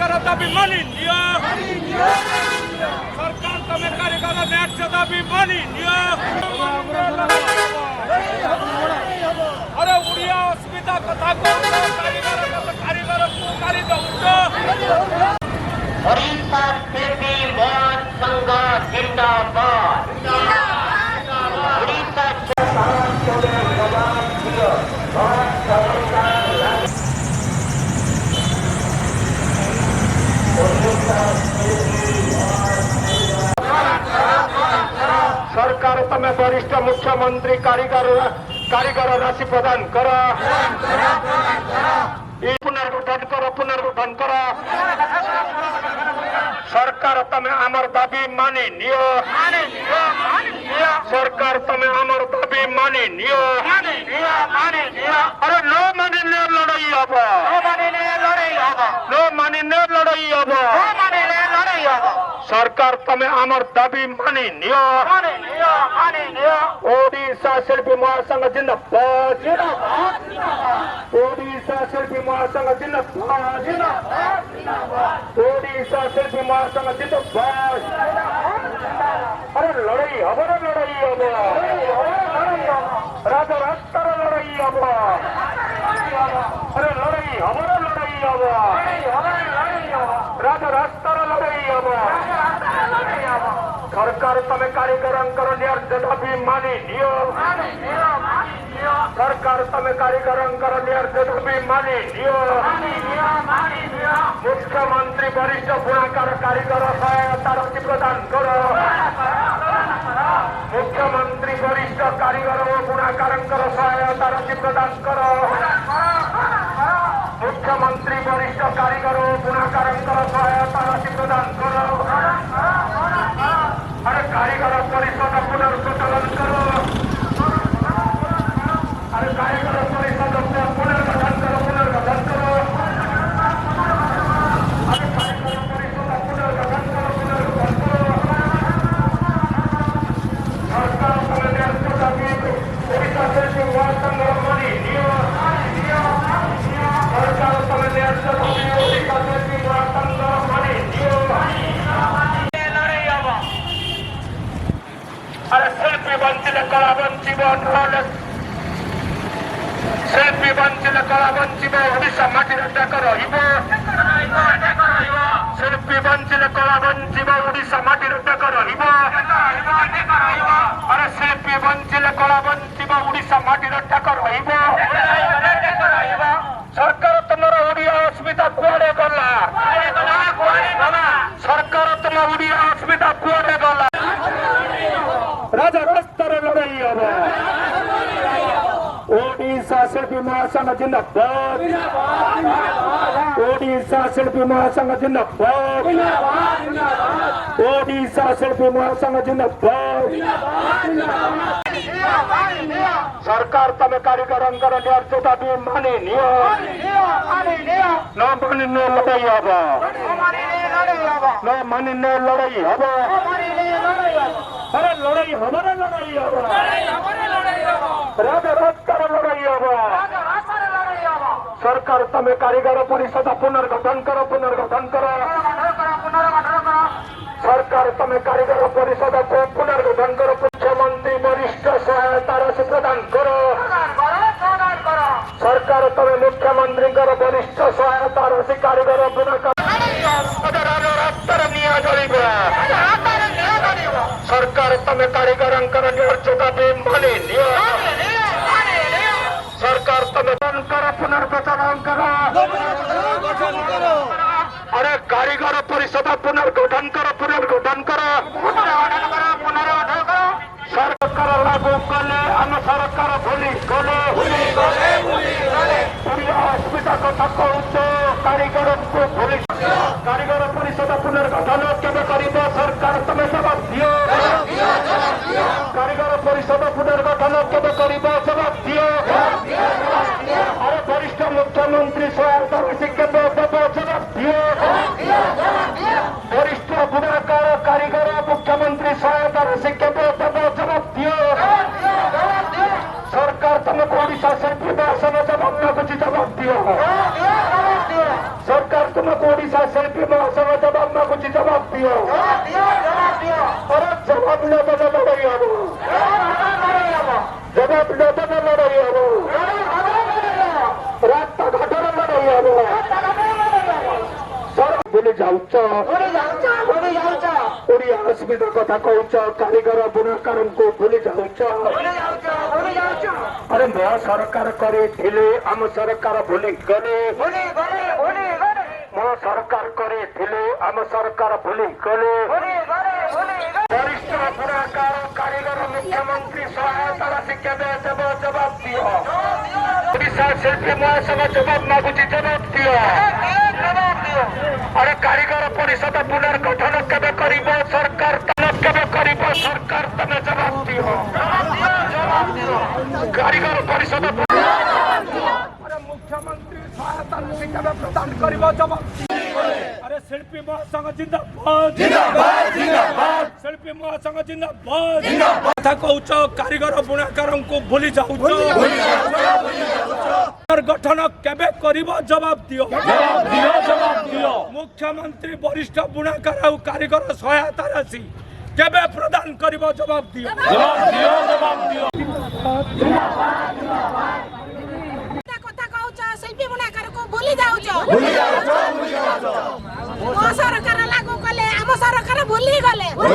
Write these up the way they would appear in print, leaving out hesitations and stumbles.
कारीगर दाबी मानि नियो सरकार तमे कारीगर न्याय दाबी मानि नियो अरे उड़िया अस्मिता कथा को कारीगर कारीगर दउतो ओडिशा शिल्पी महान संघ जिंदाबाद ओडिशा सरकार तमे वरिष्ठ मुख्यमंत्री कारीगर राशि प्रदान कर पुनर्गठन कर सरकार तमे आमर दाबी मानि नियो सरकार तमे आमर दाबी मानि नियो अरे नो मानिले लड़ाई हब नो मानिले लड़ाई हब सरकार तमे आमर दाबी मानि नियो ओडिशा शिल्पी महासंघ जिंदाबाद ओडिशा शिल्पी महासंघ जिंदाबाद ओडिशा शिल्पी महासंघ जिंदाबाद अरे लड़ाई हब राजा रास्तार लड़ाई हब अरे लड़ाई हब राजा रास्तार लड़ाई हब सरकार तमे कारीगर न्याय दाबी मानि नियो सरकार तमे कारीगर न्याय दाबी मानि नियो मुख्यमंत्री वरिष्ठ बुणाकार कारीगर सहायता राशि प्रदान कर मुख्यमंत्री वरिष्ठ कारीगर और बुणाकार सहायता राशि प्रदान कर मुख्यमंत्री वरिष्ठ कारीगर और बुणाकार सहायता राशि प्रदान कर अरे कारीगर परिषद पुनर्संचालन करो अरे कारीगर परिषद पुनर्गठन करो अरे कारीगर परिषद पुनर्गठन करो सरकार ओडिशा शिल्पी महासंघ मानि नियो सरकार ओडिशा शिल्पी महासंघ मानि नियो अरे शिल्पी बंचिले कला बंचिब शिल्पी बंचिले कला बंचिब ओडिशा माटी रक्षा रहिब शिल्पी बंचिले कला बंचिब ओडिशा माटी रक्षा रहिब अरे शिल्पी बंचिले कला बंचिब ओडिशा माटी रक्षा रहिब सरकार तुमर ओडिया अस्मिता कुआडे गला सरकार तुम ओडिया अस्मिता कुआडे गला राजा रास्तार लड़ाई हब ओडिशा शिल्पी महासंघ जिंदाबाद ओडिशा शिल्पी महासंघ जिंदाबाद ओडिशा शिल्पी महासंघ जिंदाबाद सरकार तमे कारीगर न्याय दाबी मानि नियो न मानिले लड़ाई हब न मानिले लड़ाई हब अरे लड़ाई हमारा लड़ाई हब राजा रास्तार लड़ाई हब सरकार तमे कारीगर परिषद पुनर्गठन कर सरकार तमे कारीगर परिषद को पुनर्गठन कर मुख्यमंत्री वरिष्ठ सहायता राशि प्रदान कर सरकार तमे मुख्यमंत्री वरिष्ठ सहायता राशि कारीगर रास्तार निया जड़ब सरकार तमे कारीगर न्याय दाबी मानि नियो सरकार तमे पुनर्गठन कर अरे कारीगर परिषद पुनर्गठन कर सरकार लागू कले आम सरकार भूली गले अस्मिता कथा कहूँ कारीगर को भूली कारीगर परिषद पुनर्गठन केवे करिब सरकार तमे जवाब दियो कारीगर परिषद पुनर्गठन केवे करिब जवाब दियो अरे वरिष्ठ मुख्यमंत्री सहायता राशि केवे देब जवाब दियो वरिष्ठ बुणाकार कारीगर मुख्यमंत्री सहायता राशि केवे देब जवाब दियो सरकार तुमको ओडिशा शिल्पी महासंघ जवाब न बुझी जवाब दियो सरकार तुमको ओडिशा शिल्पी दियो अरे जवाब न देना लड़ाई हब जवाब न देना लड़ाई हब रास्ता घाटर लड़ाई हब सर बोली जाऊच ओडिया अस्मिता कथा कहूच कारीगर बुणाकार को भूली जाऊच अरे मो सरकार करे आम सरकार भूली गले मो सरकार करे आम सरकार भूली गले वरिष्ठ बुणाकार कारीगर मुख्यमंत्री सहायता राशि केबे देव जवाब दियो ओडिशा शिल्पी महासभा जवाब मागुची जवाब दियो अरे कारीगर परिषद पुनर्गठन केबे करिब सरकार केबे करिब सरकार तमे जवाब दियो कारीगर परिषद अरे मुख्यमंत्री सहायता राशि केबे प्रदान करिब जवाब अरे शिल्पी महासंघ जिंदाबाद जिंदाबाद जिंदाबाद शिल्पी महासंघ जिंदाबाद जिंदाबाद कथा कहूच कारीगर बुणाकार को भूली जाऊच गठन केबे करिब जवाब दियो मुख्यमंत्री वरिष्ठ बुणाकार और कारीगर सहायता राशि केबे प्रदान करिब जवाब दियो कथा कहूच शिल्पी बुणाकार को भूली जाऊच मो सरकार लागू कले आम सरकार भूली गले मो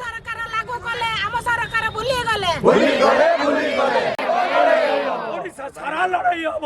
सरकार लागू कले आम सरकार भूली गले ओडिशा सारा लड़ाई हब